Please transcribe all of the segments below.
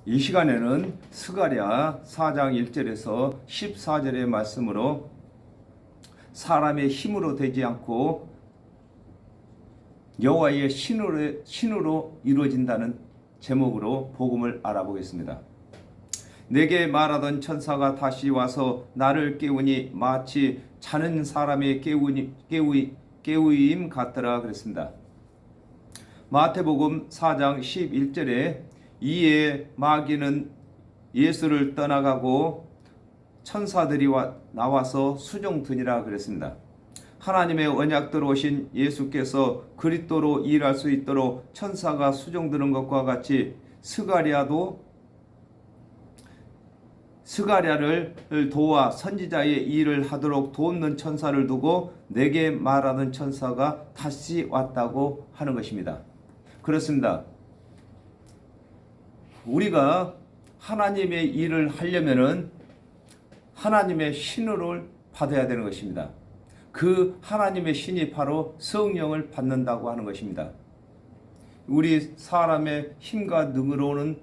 이 시간에는 스가랴 4장 1절에서 14절의 말씀으로 사람의 힘으로 되지 않고 여호와의 신으로 이루어진다는 제목으로 복음을 알아보겠습니다. 내게 말하던 천사가 다시 와서 나를 깨우니 마치 자는 사람의 깨우임 같더라 그랬습니다. 마태복음 4장 11절에 이에 마귀는 예수를 떠나가고 천사들이 나와서 수종드니라 그랬습니다. 하나님의 언약대로 오신 예수께서 그리스도로 일할 수 있도록 천사가 수종드는 것과 같이 스가랴를 도와 선지자의 일을 하도록 돕는 천사를 두고 내게 말하는 천사가 다시 왔다고 하는 것입니다. 그렇습니다. 우리가 하나님의 일을 하려면은 하나님의 신을 받아야 되는 것입니다. 그 하나님의 신이 바로 성령을 받는다고 하는 것입니다. 우리 사람의 힘과 능으로는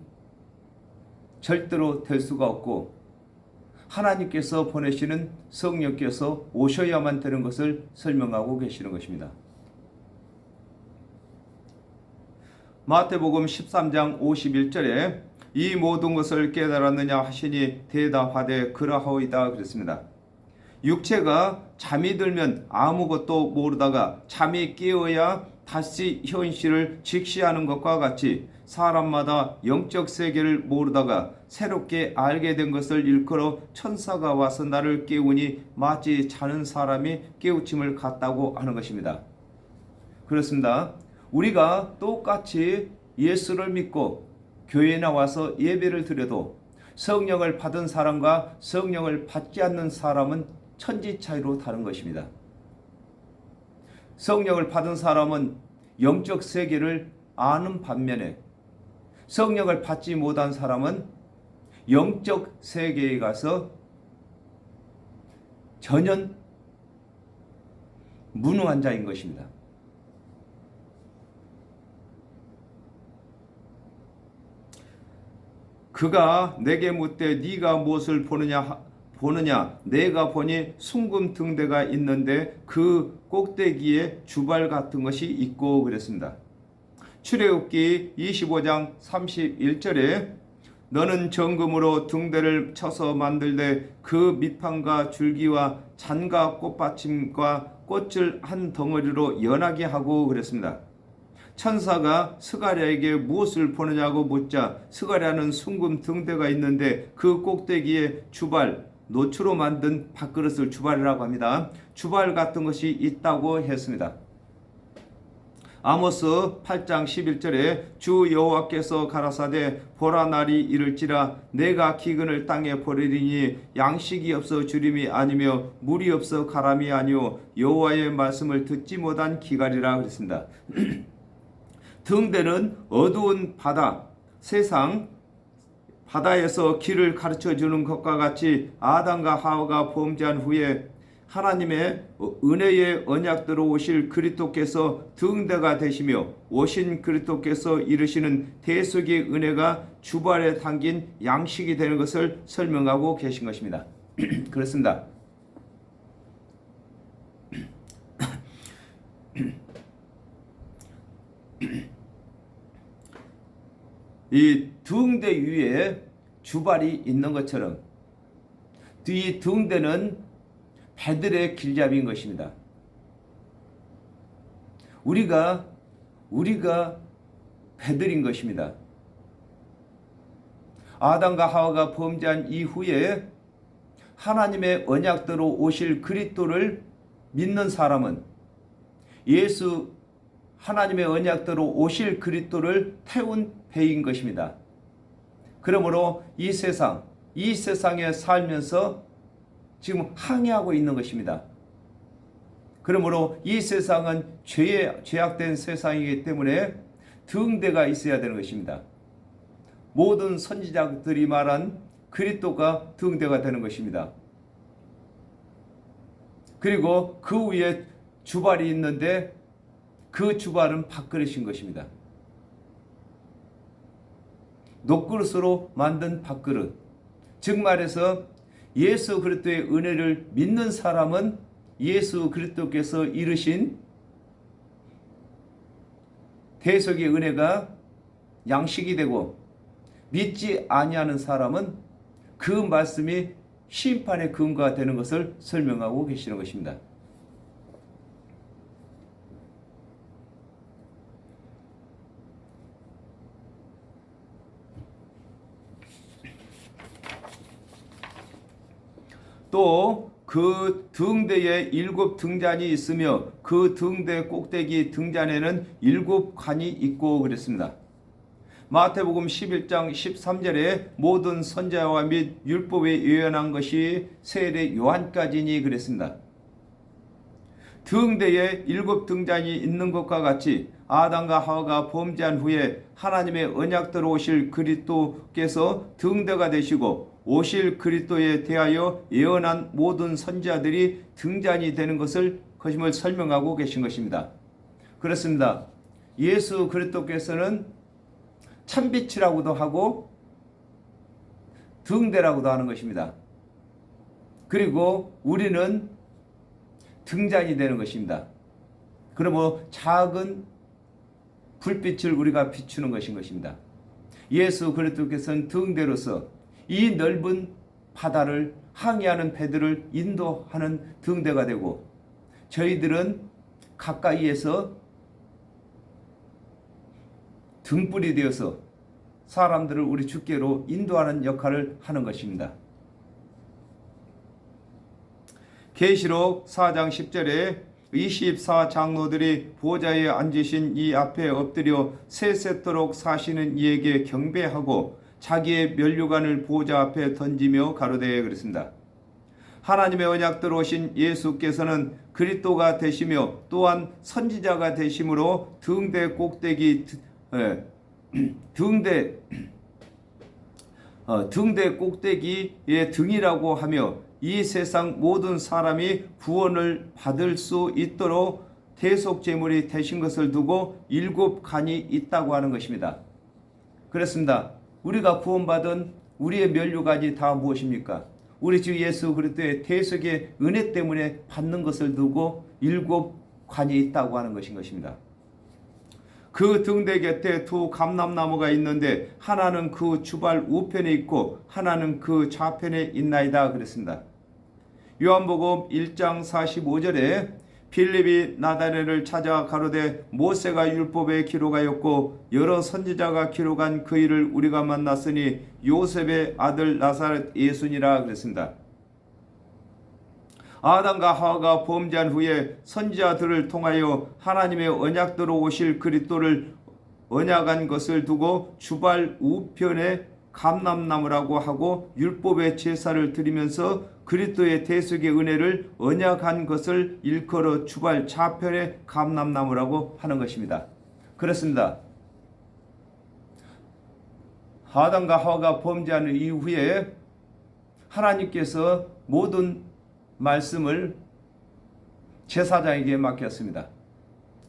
절대로 될 수가 없고 하나님께서 보내시는 성령께서 오셔야만 되는 것을 설명하고 계시는 것입니다. 마태복음 13장 51절에 이 모든 것을 깨달았느냐 하시니 대답하되 그러하오이다 그랬습니다. 육체가 잠이 들면 아무것도 모르다가 잠이 깨어야 다시 현실을 직시하는 것과 같이 사람마다 영적 세계를 모르다가 새롭게 알게 된 것을 일컬어 천사가 와서 나를 깨우니 마치 자는 사람이 깨우침을 갖다고 하는 것입니다. 그렇습니다. 우리가 똑같이 예수를 믿고 교회에 나와서 예배를 드려도 성령을 받은 사람과 성령을 받지 않는 사람은 천지 차이로 다른 것입니다. 성령을 받은 사람은 영적 세계를 아는 반면에 성령을 받지 못한 사람은 영적 세계에 가서 전혀 무능한 자인 것입니다. 그가 내게 묻되 네가 무엇을 보느냐 내가 보니 숭금 등대가 있는데 그 꼭대기에 주발 같은 것이 있고 그랬습니다. 출애굽기 25장 31절에 너는 정금으로 등대를 쳐서 만들되 그 밑판과 줄기와 잔과 꽃받침과 꽃을 한 덩어리로 연하게 하고 그랬습니다. 천사가 스가랴에게 무엇을 보느냐고 묻자 스가랴는 숭금 등대가 있는데 그 꼭대기에 주발, 노추로 만든 밥그릇을 주발이라고 합니다. 주발 같은 것이 있다고 했습니다. 아모스 8장 11절에 주 여호와께서 가라사대 보라 날이 이를지라 내가 기근을 땅에 버리리니 양식이 없어 주림이 아니며 물이 없어 가람이 아니오 여호와의 말씀을 듣지 못한 기갈이라 그랬습니다. 등대는 어두운 바다, 세상 바다에서 길을 가르쳐 주는 것과 같이 아담과 하와가 범죄한 후에 하나님의 은혜의 언약대로 오실 그리스도께서 등대가 되시며 오신 그리스도께서 이루시는 대속의 은혜가 주발에 담긴 양식이 되는 것을 설명하고 계신 것입니다. 그렇습니다. 이 등대 위에 주발이 있는 것처럼 이 등대는 배들의 길잡이인 것입니다. 우리가 배들인 것입니다. 아담과 하와가 범죄한 이후에 하나님의 언약대로 오실 그리스도를 믿는 사람은 하나님의 언약대로 오실 그리스도를 태운 배인 것입니다. 그러므로 이 세상에 살면서 지금 항해하고 있는 것입니다. 그러므로 이 세상은 죄악된 세상이기 때문에 등대가 있어야 되는 것입니다. 모든 선지자들이 말한 그리스도가 등대가 되는 것입니다. 그리고 그 위에 주발이 있는데 그 주발은 밥그릇인 것입니다. 녹그릇으로 만든 밥그릇. 즉 말해서 예수 그리스도의 은혜를 믿는 사람은 예수 그리스도께서 이루신 대속의 은혜가 양식이 되고, 믿지 아니하는 사람은 그 말씀이 심판의 근거가 되는 것을 설명하고 계시는 것입니다. 또 그 등대에 7 등잔이 있으며 그 등대 꼭대기 등잔에는 7 관이 있고 그랬습니다. 마태복음 11장 13절에 모든 선지자와 및 율법에 예언한 것이 세례 요한까지니 그랬습니다. 등대에 7 등잔이 있는 것과 같이 아담과 하와가 범죄한 후에 하나님의 언약대로 오실 그리스도께서 등대가 되시고 오실 그리스도에 대하여 예언한 모든 선지자들이 등잔이 되는 것을 설명하고 계신 것입니다. 그렇습니다. 예수 그리스도께서는 참빛이라고도 하고 등대라고도 하는 것입니다. 그리고 우리는 등잔이 되는 것입니다. 그러므로 작은 불빛을 우리가 비추는 것인 것입니다. 예수 그리스도께서는 등대로서 이 넓은 바다를 항해하는 배들을 인도하는 등대가 되고, 저희들은 가까이에서 등불이 되어서 사람들을 우리 주께로 인도하는 역할을 하는 것입니다. 계시록 4장 10절에 24장로들이 보좌에 앉으신 이 앞에 엎드려 세세토록 사시는 이에게 경배하고 자기의 면류관을 보좌 앞에 던지며 가로되 그랬습니다. 하나님의 언약대로 오신 예수께서는 그리스도가 되시며 또한 선지자가 되심으로 등대 꼭대기 등대 꼭대기의 등이라고 하며 이 세상 모든 사람이 구원을 받을 수 있도록 대속제물이 되신 것을 두고 7 관이 있다고 하는 것입니다. 그렇습니다. 우리가 구원받은 우리의 면류관이 다 무엇입니까? 우리 주 예수 그리스도의 대속의 은혜 때문에 받는 것을 두고 7 관이 있다고 하는 것입니다. 그 등대 곁에 2 감람나무가 있는데 하나는 그 주발 우편에 있고 하나는 그 좌편에 있나이다 그랬습니다. 요한복음 1장 45절에 빌립이 나다레를 찾아 가로되 모세가 율법에 기록하였고 여러 선지자가 기록한 그 일을 우리가 만났으니 요셉의 아들 나사렛 예수니라 그랬습니다. 아담과 하와가 범죄한 후에 선지자들을 통하여 하나님의 언약대로 오실 그리스도를 언약한 것을 두고 주발 우편에 감람나무라고 하고 율법의 제사를 드리면서 그리스도의 대속의 은혜를 언약한 것을 일컬어 주발 좌편의 감람나무라고 하는 것입니다. 그렇습니다. 아담과 하와가 범죄한 이후에 하나님께서 모든 말씀을 제사장에게 맡겼습니다.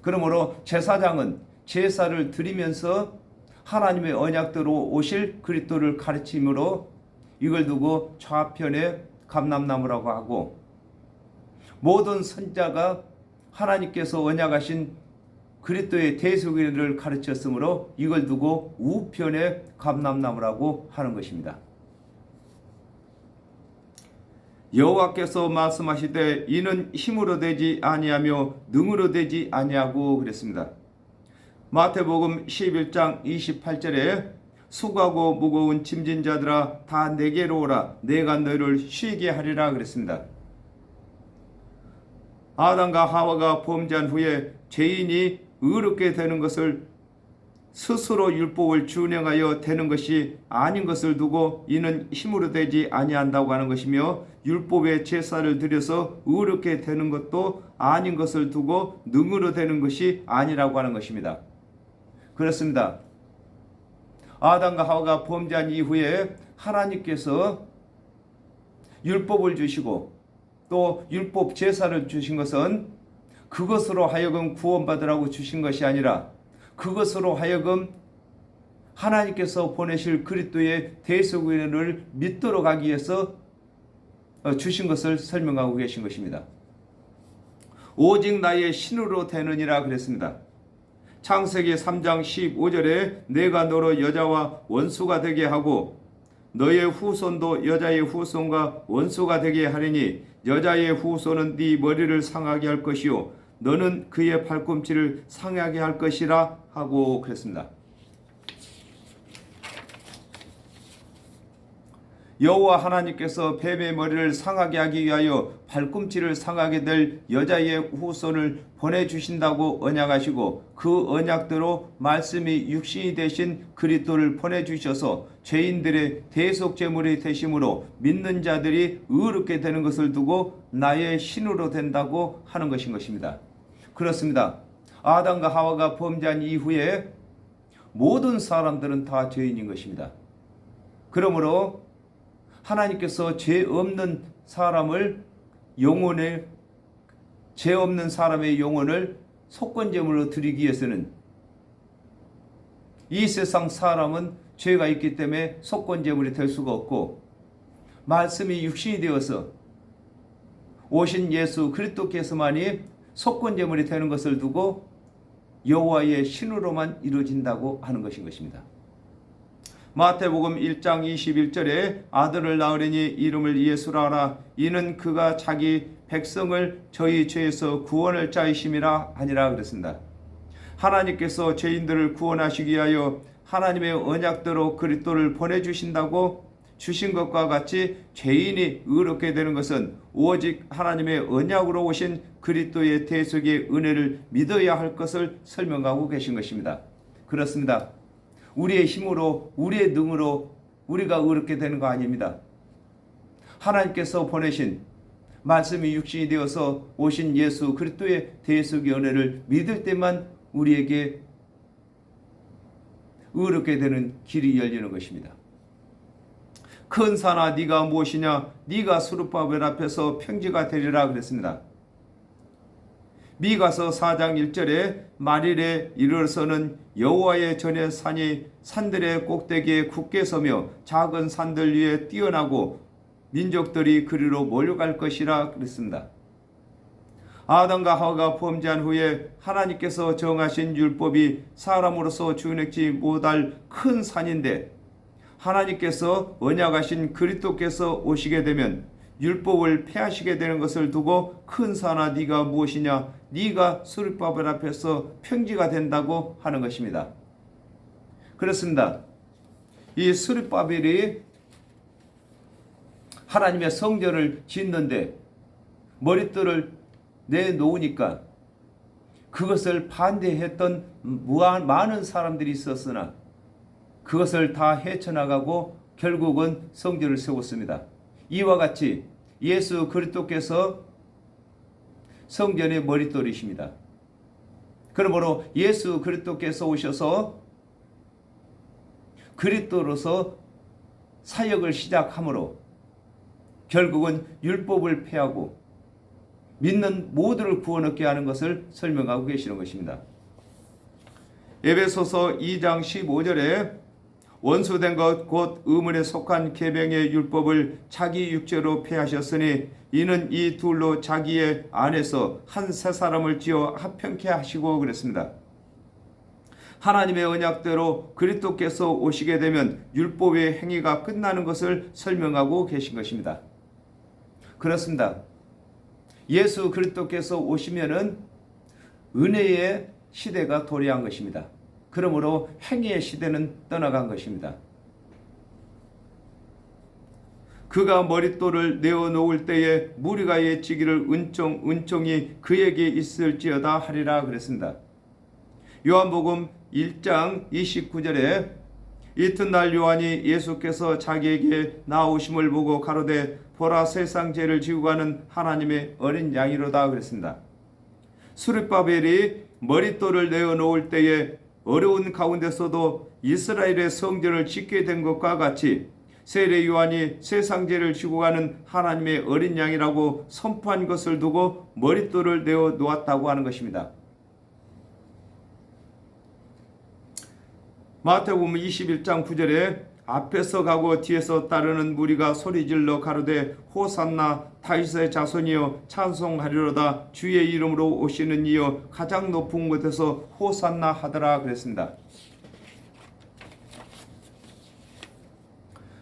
그러므로 제사장은 제사를 드리면서 하나님의 언약대로 오실 그리스도를 가르침으로 이걸 두고 좌편에 감람나무라고 하고, 모든 선지자가 하나님께서 언약하신 그리스도의 대속을 가르쳤으므로 이걸 두고 우편에 감람나무라고 하는 것입니다. 여호와께서 말씀하시되 이는 힘으로 되지 아니하며 능으로 되지 아니하고 그랬습니다. 마태복음 11장 28절에 수고하고 무거운 짐진 자들아 다 내게로 오라 내가 너희를 쉬게 하리라 그랬습니다. 아담과 하와가 범죄한 후에 죄인이 의롭게 되는 것을 스스로 율법을 준행하여 되는 것이 아닌 것을 두고 이는 힘으로 되지 아니한다고 하는 것이며, 율법의 제사를 드려서 의롭게 되는 것도 아닌 것을 두고 능으로 되는 것이 아니라고 하는 것입니다. 그렇습니다. 아담과 하와가 범죄한 이후에 하나님께서 율법을 주시고 또 율법 제사를 주신 것은 그것으로 하여금 구원받으라고 주신 것이 아니라 그것으로 하여금 하나님께서 보내실 그리스도의 대속을 믿도록 하기 위해서 주신 것을 설명하고 계신 것입니다. 오직 나의 신으로 되느니라 그랬습니다. 창세기 3장 15절에 내가 너로 여자와 원수가 되게 하고 너의 후손도 여자의 후손과 원수가 되게 하리니 여자의 후손은 네 머리를 상하게 할 것이요 너는 그의 발꿈치를 상하게 할 것이라 하고 그랬습니다. 여호와 하나님께서 뱀의 머리를 상하게 하기 위하여 발꿈치를 상하게 될 여자의 후손을 보내주신다고 언약하시고 그 언약대로 말씀이 육신이 되신 그리스도를 보내주셔서 죄인들의 대속제물이 되심으로 믿는 자들이 의롭게 되는 것을 두고 나의 신으로 된다고 하는 것입니다. 그렇습니다. 아담과 하와가 범죄한 이후에 모든 사람들은 다 죄인인 것입니다. 그러므로 하나님께서 죄 없는 사람의 영혼을 속건제물로 드리기 위해서는 이 세상 사람은 죄가 있기 때문에 속건제물이 될 수가 없고 말씀이 육신이 되어서 오신 예수 그리스도께서만이 속건제물이 되는 것을 두고 여호와의 신으로만 이루어진다고 하는 것입니다. 마태복음 1장 21절에 아들을 낳으리니 이름을 예수라 하라. 이는 그가 자기 백성을 저희 죄에서 구원할 자이심이라 하니라 그랬습니다. 하나님께서 죄인들을 구원하시기 위하여 하나님의 언약대로 그리스도를 보내주신다고 주신 것과 같이 죄인이 의롭게 되는 것은 오직 하나님의 언약으로 오신 그리스도의 대속의 은혜를 믿어야 할 것을 설명하고 계신 것입니다. 그렇습니다. 우리의 힘으로 우리의 능으로 우리가 의롭게 되는 거 아닙니다. 하나님께서 보내신 말씀이 육신이 되어서 오신 예수 그리스도의 대속의 은혜를 믿을 때만 우리에게 의롭게 되는 길이 열리는 것입니다. 큰 산아 네가 무엇이냐 네가 수르바벨 앞에서 평지가 되리라 그랬습니다. 미가서 4장 1절에 만일에 이르러서는 여호와의 전의 산이 산들의 꼭대기에 굳게 서며 작은 산들 위에 뛰어나고 민족들이 그리로 몰려갈 것이라 그랬습니다. 아담과 하와가 범죄한 후에 하나님께서 정하신 율법이 사람으로서 주행하지 못할 큰 산인데 하나님께서 언약하신 그리스도께서 오시게 되면 율법을 폐하시게 되는 것을 두고 큰 산아 네가 무엇이냐 네가 수르바벨 앞에서 평지가 된다고 하는 것입니다. 그렇습니다. 이 수르바벨이 하나님의 성전을 짓는데 머릿돌을 내놓으니까 그것을 반대했던 많은 사람들이 있었으나 그것을 다 헤쳐나가고 결국은 성전을 세웠습니다. 이와 같이 예수 그리스도께서 성전의 머릿돌이십니다. 그러므로 예수 그리스도께서 오셔서 그리스도로서 사역을 시작함으로 결국은 율법을 폐하고 믿는 모두를 구원 얻게 하는 것을 설명하고 계시는 것입니다. 에베소서 2장 15절에 원수된 것 곧 의문에 속한 계명의 율법을 자기 육체로 폐하셨으니 이는 이 둘로 자기의 안에서 한 새 사람을 지어 합평케 하시고 그랬습니다. 하나님의 언약대로 그리스도께서 오시게 되면 율법의 행위가 끝나는 것을 설명하고 계신 것입니다. 그렇습니다. 예수 그리스도께서 오시면은 은혜의 시대가 도래한 것입니다. 그러므로 행위의 시대는 떠나간 것입니다. 그가 머릿돌을 내어놓을 때에 무리가 예치기를 은총이 그에게 있을지어다 하리라 그랬습니다. 요한복음 1장 29절에 이튿날 요한이 예수께서 자기에게 나오심을 보고 가로되 보라 세상 죄를 지고 가는 하나님의 어린 양이로다 그랬습니다. 수르바벨이 머릿돌을 내어놓을 때에 어려운 가운데서도 이스라엘의 성전을 짓게 된 것과 같이 세례 요한이 세상 죄를 지고 가는 하나님의 어린 양이라고 선포한 것을 두고 머릿돌을 내어 놓았다고 하는 것입니다. 마태복음 21장 9절에 앞에서 가고 뒤에서 따르는 무리가 소리질러 가로되 호산나 다윗의 자손이여 찬송하리로다 주의 이름으로 오시는 이여 가장 높은 곳에서 호산나 하더라 그랬습니다.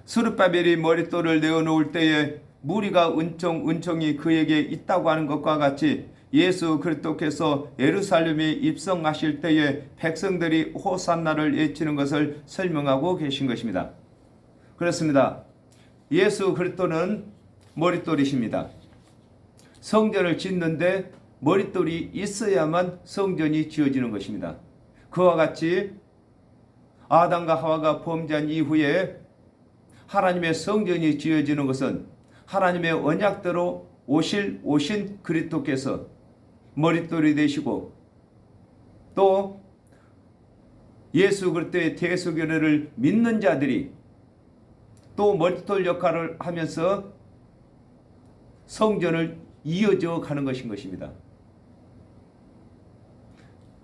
스룹바벨이 머릿돌을 내어놓을 때에 무리가 은총이 그에게 있다고 하는 것과 같이 예수 그리스도께서 예루살렘에 입성하실 때에 백성들이 호산나를 외치는 것을 설명하고 계신 것입니다. 그렇습니다. 예수 그리스도는 머릿돌이십니다. 성전을 짓는데 머릿돌이 있어야만 성전이 지어지는 것입니다. 그와 같이 아담과 하와가 범죄한 이후에 하나님의 성전이 지어지는 것은 하나님의 언약대로 오신 그리스도께서 머릿돌이 되시고 또 예수 그리스도의 대속연회를 믿는 자들이 또 머릿돌 역할을 하면서 성전을 이어져 가는 것인 것입니다.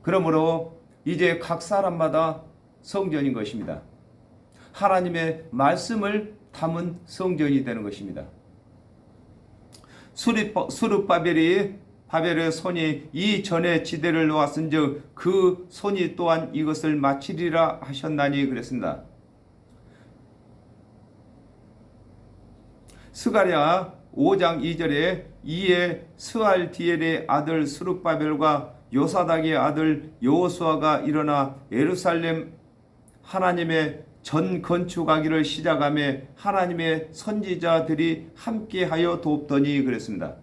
그러므로 이제 각 사람마다 성전인 것입니다. 하나님의 말씀을 담은 성전이 되는 것입니다. 바벨의 손이 이 전에 지대를 놓았은즉 그 손이 또한 이것을 마치리라 하셨나니 그랬습니다. 스가랴 5장 2절에 이에 스알디엘의 아들 스룹바벨과 요사닥의 아들 여호수아가 일어나 예루살렘 하나님의 전 건축하기를 시작하며 하나님의 선지자들이 함께하여 돕더니 그랬습니다.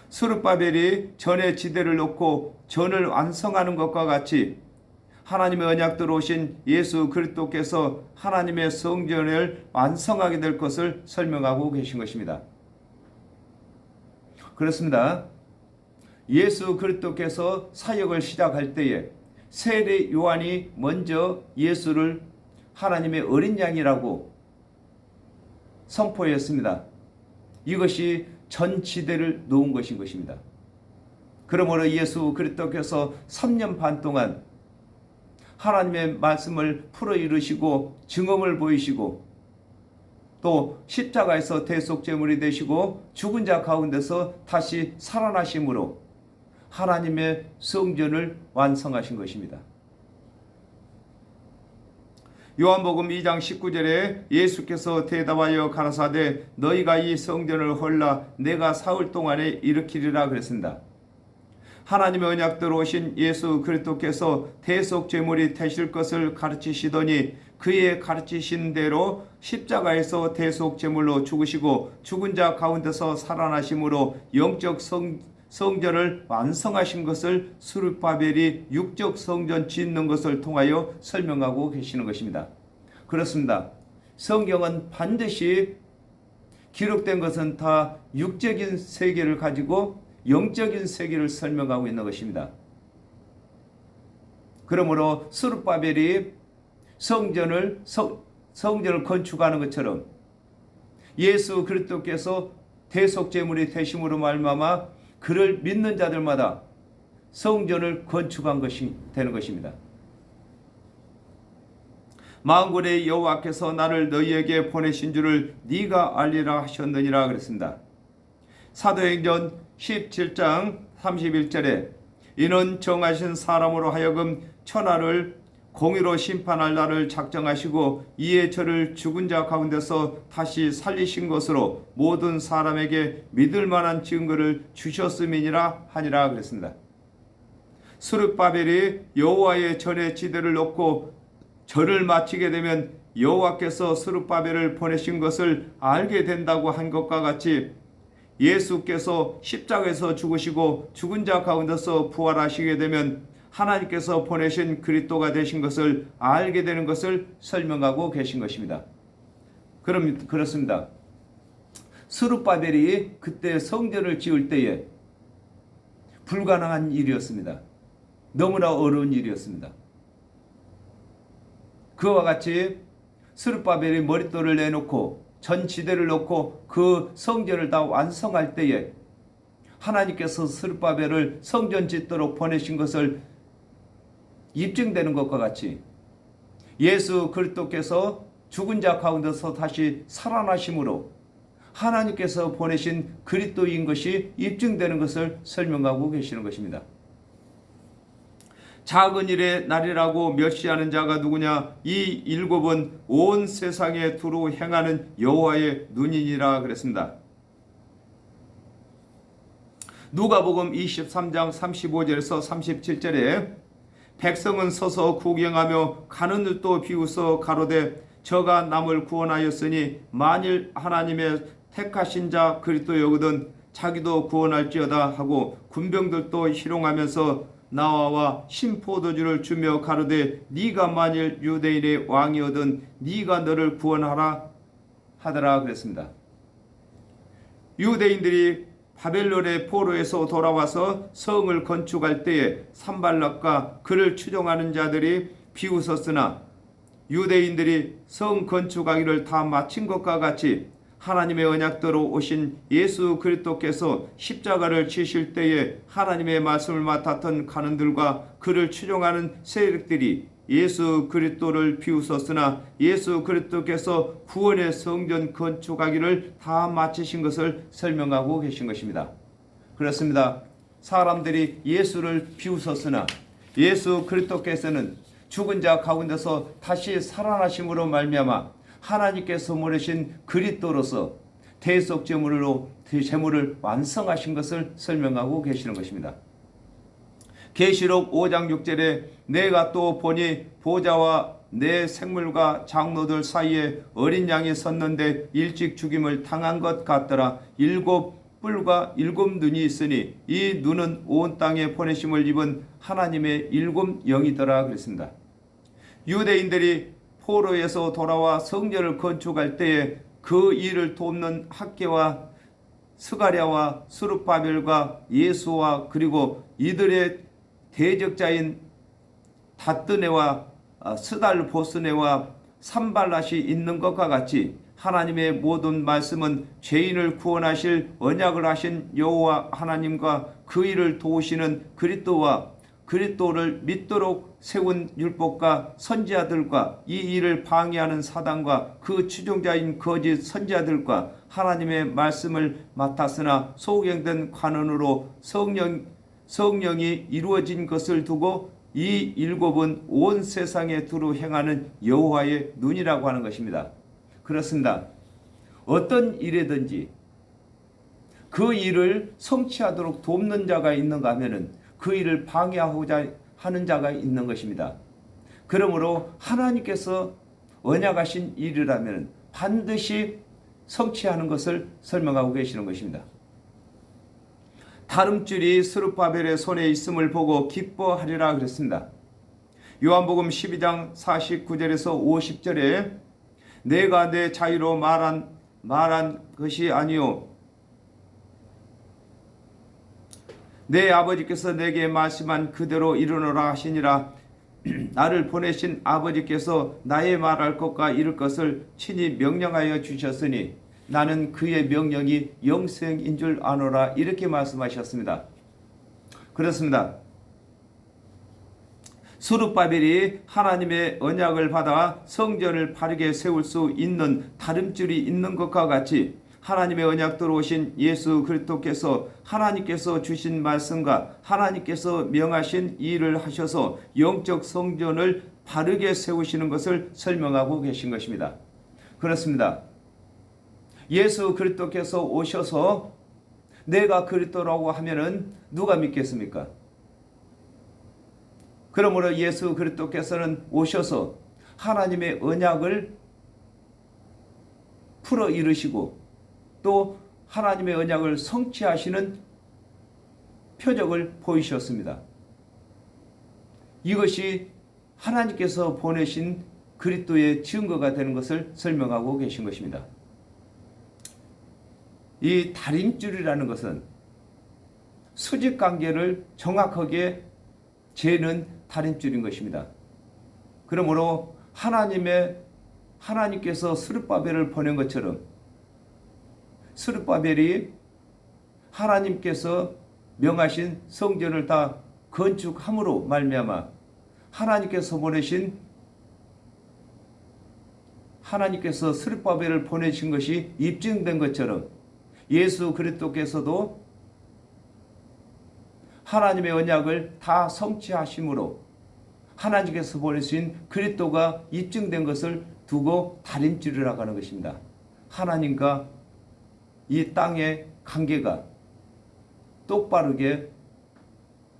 스룹바벨이 전에 지대를 놓고 전을 완성하는 것과 같이 하나님의 언약대로 오신 예수 그리스도께서 하나님의 성전을 완성하게 될 것을 설명하고 계신 것입니다. 그렇습니다. 예수 그리스도께서 사역을 시작할 때에 세례 요한이 먼저 예수를 하나님의 어린 양이라고 선포했습니다. 이것이 전 지대를 놓은 것인 것입니다. 그러므로 예수 그리스도께서 3년 반 동안 하나님의 말씀을 풀어 이루시고 증언을 보이시고 또 십자가에서 대속제물이 되시고 죽은 자 가운데서 다시 살아나심으로 하나님의 성전을 완성하신 것입니다. 요한복음 2장 19절에 예수께서 대답하여 가라사대 너희가 이 성전을 헐라 내가 사흘 동안에 일으키리라 그랬습니다. 하나님의 언약대로 오신 예수 그리스도께서 대속제물이 되실 것을 가르치시더니 그의 가르치신 대로 십자가에서 대속제물로 죽으시고 죽은 자 가운데서 살아나심으로 영적 성전을 완성하신 것을 스룹바벨이 육적 성전 짓는 것을 통하여 설명하고 계시는 것입니다. 그렇습니다. 성경은 반드시 기록된 것은 다 육적인 세계를 가지고 영적인 세계를 설명하고 있는 것입니다. 그러므로 스룹바벨이 성전을 건축하는 것처럼 예수 그리스도께서 대속제물이 되심으로 말미암아 그를 믿는 자들마다 성전을 건축한 것이 되는 것입니다. 만군의 여호와께서 나를 너희에게 보내신 줄을 네가 알리라 하셨느니라 그랬습니다. 사도행전 17장 31절에 이는 정하신 사람으로 하여금 천하를 공의로 심판할 날을 작정하시고 이에 저를 죽은 자 가운데서 다시 살리신 것으로 모든 사람에게 믿을 만한 증거를 주셨음이니라 하니라 그랬습니다. 스룹바벨이 여호와의 전에 지대를 놓고 절을 마치게 되면 여호와께서 스룹바벨을 보내신 것을 알게 된다고 한 것과 같이 예수께서 십자가에서 죽으시고 죽은 자 가운데서 부활하시게 되면 하나님께서 보내신 그리스도가 되신 것을 알게 되는 것을 설명하고 계신 것입니다. 그렇습니다. 스룹바벨이 그때 성전을 지을 때에 불가능한 일이었습니다. 너무나 어려운 일이었습니다. 그와 같이 스룹바벨이 머릿돌을 내놓고 전 지대를 놓고 그 성전을 다 완성할 때에 하나님께서 스룹바벨을 성전 짓도록 보내신 것을 입증되는 것과 같이 예수 그리스도께서 죽은 자 가운데서 다시 살아나심으로 하나님께서 보내신 그리스도인 것이 입증되는 것을 설명하고 계시는 것입니다. 작은 일의 날이라고 멸시하는 자가 누구냐? 이 일곱은 온 세상에 두루 행하는 여호와의 눈이니라 그랬습니다. 누가복음 23장 35절에서 37절에 백성은 서서 구경하며 가는 눈도 비웃어 가로되 저가 남을 구원하였으니 만일 하나님의 택하신 자 그리스도여거든 자기도 구원할지어다 하고 군병들도 희롱하면서 나와와 신포도주를 주며 가로되 네가 만일 유대인의 왕이거든 네가 너를 구원하라 하더라 그랬습니다. 유대인들이 바벨론의 포로에서 돌아와서 성을 건축할 때에 산발락과 그를 추종하는 자들이 비웃었으나 유대인들이 성 건축하기를 다 마친 것과 같이 하나님의 언약대로 오신 예수 그리스도께서 십자가를 지실 때에 하나님의 말씀을 맡았던 간원들과 그를 추종하는 세력들이 예수 그리스도를 비웃었으나 예수 그리스도께서 구원의 성전 건축하기를 다 마치신 것을 설명하고 계신 것입니다. 그렇습니다. 사람들이 예수를 비웃었으나 예수 그리스도께서는 죽은 자 가운데서 다시 살아나심으로 말미암아 하나님께서 보내신 그리스도로서 대속 제물로 제물을 완성하신 것을 설명하고 계시는 것입니다. 계시록 5장 6절에 내가 또 보니 보좌와 내 생물과 장로들 사이에 어린 양이 섰는데 일찍 죽임을 당한 것 같더라. 일곱 뿔과 일곱 눈이 있으니 이 눈은 온 땅에 보내심을 입은 하나님의 일곱 영이더라 그랬습니다. 유대인들이 포로에서 돌아와 성전을 건축할 때에 그 일을 돕는 학개와 스가랴와 스룹바벨과 예수와 그리고 이들의 대적자인 다뜨네와 스달보스네와 산발랏이 있는 것과 같이 하나님의 모든 말씀은 죄인을 구원하실 언약을 하신 여호와 하나님과 그 일을 도우시는 그리스도와 그리스도를 믿도록 세운 율법과 선지자들과 이 일을 방해하는 사단과 그 추종자인 거짓 선지자들과 하나님의 말씀을 맡았으나 소경된 관원으로 성령이 이루어진 것을 두고 이 일곱은 온 세상에 두루 행하는 여호와의 눈이라고 하는 것입니다. 그렇습니다. 어떤 일이든지 그 일을 성취하도록 돕는 자가 있는가 하면은 그 일을 방해하고자 하는 자가 있는 것입니다. 그러므로 하나님께서 언약하신 일이라면 반드시 성취하는 것을 설명하고 계시는 것입니다. 다름줄이 스룹바벨의 손에 있음을 보고 기뻐하리라 그랬습니다. 요한복음 12장 49절에서 50절에 내가 내 자유로 말한 것이 아니요 내 아버지께서 내게 말씀한 그대로 이루노라 하시니라. 나를 보내신 아버지께서 나의 말할 것과 이룰 것을 친히 명령하여 주셨으니 나는 그의 명령이 영생인 줄 아노라 이렇게 말씀하셨습니다. 그렇습니다. 스룹바벨이 하나님의 언약을 받아 성전을 바르게 세울 수 있는 다름줄이 있는 것과 같이 하나님의 언약대로 오신 예수 그리스도께서 하나님께서 주신 말씀과 하나님께서 명하신 일을 하셔서 영적 성전을 바르게 세우시는 것을 설명하고 계신 것입니다. 그렇습니다. 예수 그리스도께서 오셔서 내가 그리스도라고 하면은 누가 믿겠습니까? 그러므로 예수 그리스도께서는 오셔서 하나님의 언약을 풀어 이루시고 또 하나님의 언약을 성취하시는 표적을 보이셨습니다. 이것이 하나님께서 보내신 그리스도의 증거가 되는 것을 설명하고 계신 것입니다. 이 다림줄이라는 것은 수직관계를 정확하게 재는 다림줄인 것입니다. 그러므로 하나님께서 스룹바벨을 보낸 것처럼 스룹바벨이 하나님께서 명하신 성전을 다 건축함으로 말미암아 하나님께서 보내신 하나님께서 스룹바벨을 보내신 것이 입증된 것처럼 예수 그리스도께서도 하나님의 언약을 다 성취하심으로 하나님께서 보내신 그리스도가 입증된 것을 두고 다림질을 나가는 것입니다. 하나님과 이 땅의 관계가 똑바르게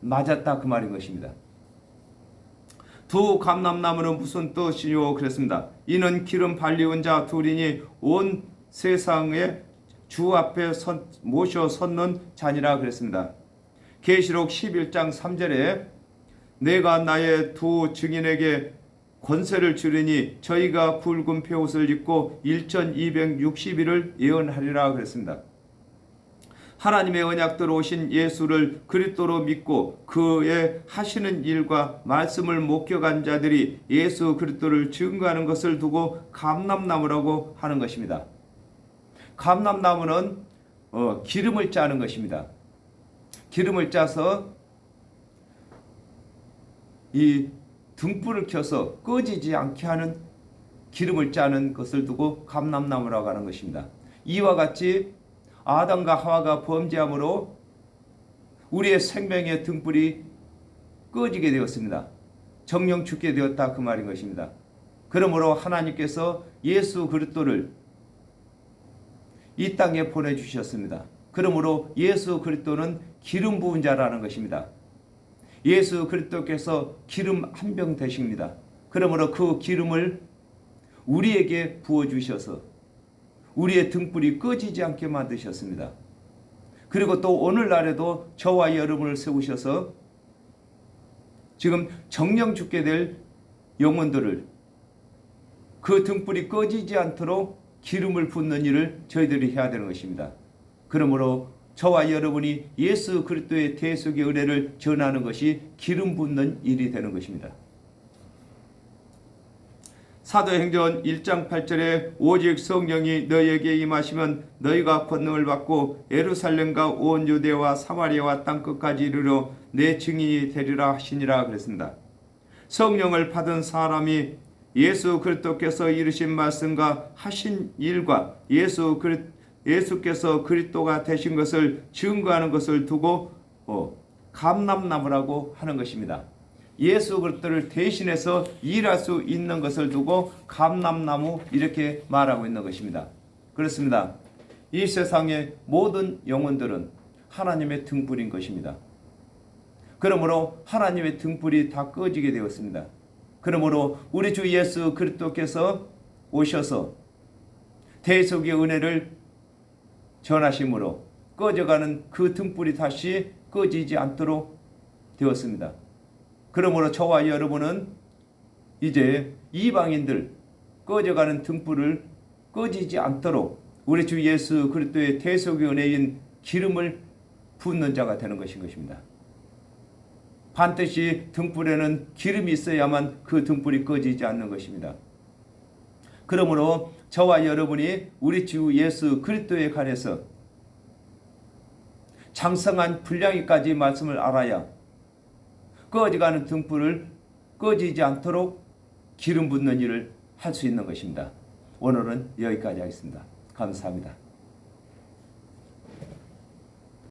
맞았다 그 말인 것입니다. 두 감람나무는 무슨 뜻이요 그랬습니다. 이는 기름 발리운 자 둘이니 온 세상에 주 앞에 모셔 섰는 자니라 그랬습니다. 계시록 11장 3절에 내가 나의 두 증인에게 권세를 주리니 저희가 붉은 베옷을 입고 1260일을 예언하리라 그랬습니다. 하나님의 언약대로 오신 예수를 그리스도로 믿고 그의 하시는 일과 말씀을 목격한 자들이 예수 그리스도를 증거하는 것을 두고 감람나무라고 하는 것입니다. 감람나무는 기름을 짜는 것입니다. 기름을 짜서 이 등불을 켜서 꺼지지 않게 하는 기름을 짜는 것을 두고 감람나무라고 하는 것입니다. 이와 같이 아담과 하와가 범죄함으로 우리의 생명의 등불이 꺼지게 되었습니다. 정령 죽게 되었다 그 말인 것입니다. 그러므로 하나님께서 예수 그리스도를 이 땅에 보내주셨습니다. 그러므로 예수 그리스도는 기름 부은 자라는 것입니다. 예수 그리스도께서 기름 한 병 되십니다. 그러므로 그 기름을 우리에게 부어주셔서 우리의 등불이 꺼지지 않게 만드셨습니다. 그리고 또 오늘날에도 저와 여러분을 세우셔서 지금 정령 죽게 될 영혼들을 그 등불이 꺼지지 않도록 기름을 붓는 일을 저희들이 해야 되는 것입니다. 그러므로 저와 여러분이 예수 그리스도의 대속의 은혜를 전하는 것이 기름 붓는 일이 되는 것입니다. 사도행전 1장 8절에 오직 성령이 너희에게 임하시면 너희가 권능을 받고 예루살렘과 온 유대와 사마리아와 땅끝까지 이르러 내 증인이 되리라 하시니라 그랬습니다. 성령을 받은 사람이 예수 그리스도께서 이루신 말씀과 하신 일과 예수께서 그리스도가 되신 것을 증거하는 것을 두고 감람나무라고 하는 것입니다. 예수 그리스도를 대신해서 일할 수 있는 것을 두고 감람나무 이렇게 말하고 있는 것입니다. 그렇습니다. 이 세상의 모든 영혼들은 하나님의 등불인 것입니다. 그러므로 하나님의 등불이 다 꺼지게 되었습니다. 그러므로 우리 주 예수 그리스도께서 오셔서 대속의 은혜를 전하심으로 꺼져가는 그 등불이 다시 꺼지지 않도록 되었습니다. 그러므로 저와 여러분은 이제 이방인들 꺼져가는 등불을 꺼지지 않도록 우리 주 예수 그리스도의 대속의 은혜인 기름을 붓는 자가 되는 것입니다. 반드시 등불에는 기름이 있어야만 그 등불이 꺼지지 않는 것입니다. 그러므로 저와 여러분이 우리 주 예수 그리스도에 관해서 장성한 분량이까지 말씀을 알아야 꺼져가는 등불을 꺼지지 않도록 기름 붓는 일을 할 수 있는 것입니다. 오늘은 여기까지 하겠습니다. 감사합니다.